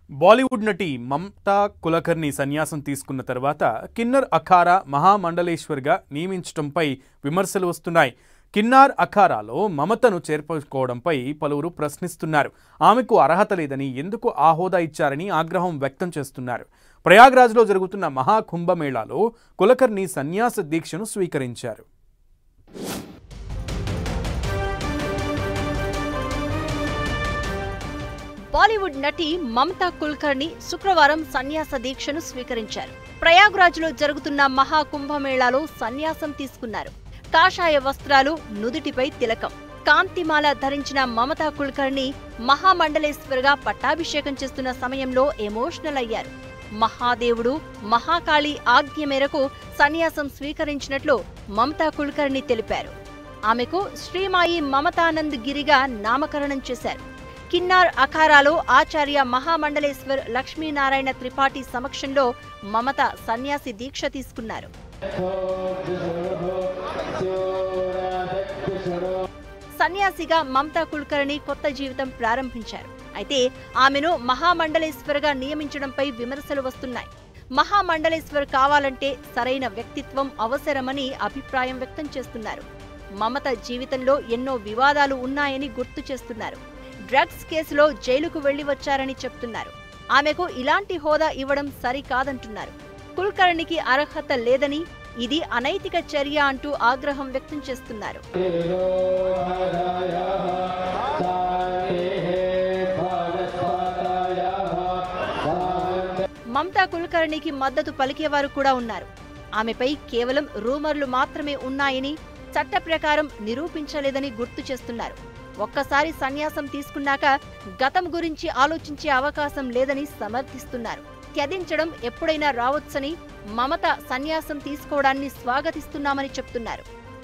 బాలీవుడ్ నటి మమతా కులకర్ణి సన్యాసం తీసుకున్న తర్వాత కిన్నర్ అఖారా మహామండలేశ్వర్గా నియమించడంపై విమర్శలు వస్తున్నాయి. కిన్నార్ అఖారాలో మమతను చేర్చుకోవడంపై పలువురు ప్రశ్నిస్తున్నారు. ఆమెకు అర్హత లేదని, ఎందుకు ఆ హోదా ఇచ్చారని ఆగ్రహం వ్యక్తం చేస్తున్నారు. ప్రయాగ్రాజ్లో జరుగుతున్న మహాకుంభమేళాలో కులకర్ణి సన్యాస దీక్షను స్వీకరించారు. బాలీవుడ్ నటి మమతా కుల్కర్ణి శుక్రవారం సన్యాస దీక్షను స్వీకరించారు. ప్రయాగ్రాజ్లో జరుగుతున్న మహాకుంభమేళాలో సన్యాసం తీసుకున్నారు. కాషాయ వస్త్రాలు, నుదుటిపై తిలకం, కాంతిమాల ధరించిన మమతా కుల్కర్ణి మహామండలేశ్వర్గా పట్టాభిషేకం చేస్తున్న సమయంలో ఎమోషనల్ అయ్యారు. మహాదేవుడు, మహాకాళి ఆజ్ఞ మేరకు సన్యాసం స్వీకరించినట్లు మమతా కుల్కర్ణి తెలిపారు. ఆమెకు శ్రీమాయి మమతానంద్ గిరిగా నామకరణం చేశారు. కిన్నార్ అఖారాలో ఆచార్య మహామండలేశ్వర్ లక్ష్మీనారాయణ త్రిపాఠి సమక్షంలో మమత సన్యాసి దీక్ష తీసుకున్నారు. సన్యాసిగా మమతా కుల్కర్ణి కొత్త జీవితం ప్రారంభించారు. అయితే ఆమెను మహామండలేశ్వర్గా నియమించడంపై విమర్శలు వస్తున్నాయి. మహామండలేశ్వర్ కావాలంటే సరైన వ్యక్తిత్వం అవసరమని అభిప్రాయం వ్యక్తం చేస్తున్నారు. మమత జీవితంలో ఎన్నో వివాదాలు ఉన్నాయని గుర్తు చేస్తున్నారు. డ్రగ్స్ కేసులో జైలుకు వెళ్లి వచ్చారని చెప్తున్నారు. ఆమెకు ఇలాంటి హోదా ఇవ్వడం సరికాదంటున్నారు. కుల్కర్ణికి అర్హత లేదని, ఇది అనైతిక చర్య అంటూ ఆగ్రహం వ్యక్తం చేస్తున్నారు. మమతా కుల్కర్ణికి మద్దతు పలికేవారు కూడా ఉన్నారు. ఆమెపై కేవలం రూమర్లు మాత్రమే ఉన్నాయని, చట్ట ప్రకారం నిరూపించలేదని గుర్తు చేస్తున్నారు. ఒక్కసారి సన్యాసం తీసుకున్నాక గతం గురించి ఆలోచించే అవకాశం లేదని సమర్థిస్తున్నారు. త్యజించడం ఎప్పుడైనా రావచ్చని, మమత సన్యాసం తీసుకోవడాన్ని స్వాగతిస్తున్నామని చెప్తున్నారు.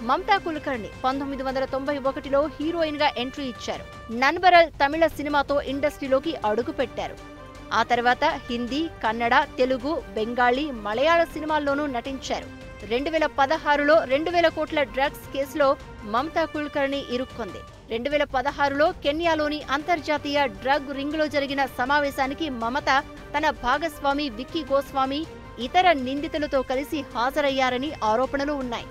మమతా కుల్కర్ణి 1991లో హీరోయిన్ గా ఎంట్రీ ఇచ్చారు. నన్బరల్ తమిళ సినిమాతో ఇండస్ట్రీలోకి అడుగుపెట్టారు. ఆ తర్వాత హిందీ, కన్నడ, తెలుగు, బెంగాలీ, మలయాళ సినిమాల్లోనూ నటించారు. 2016లో 2000 కోట్ల డ్రగ్స్ కేసులో మమతా కుల్కర్ణి ఇరుక్కుంది. 2016లో కెన్యాలోని అంతర్జాతీయ డ్రగ్ రింగ్లో జరిగిన సమావేశానికి మమత, తన భాగస్వామి విక్కీ గోస్వామి, ఇతర నిందితులతో కలిసి హాజరయ్యారని ఆరోపణలు ఉన్నాయి.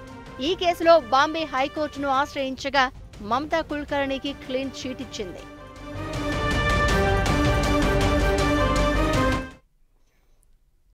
ఈ కేసులో బాంబే హైకోర్టును ఆశ్రయించగా మమతా కుల్కర్ణికి క్లీన్ చీట్ ఇచ్చింది.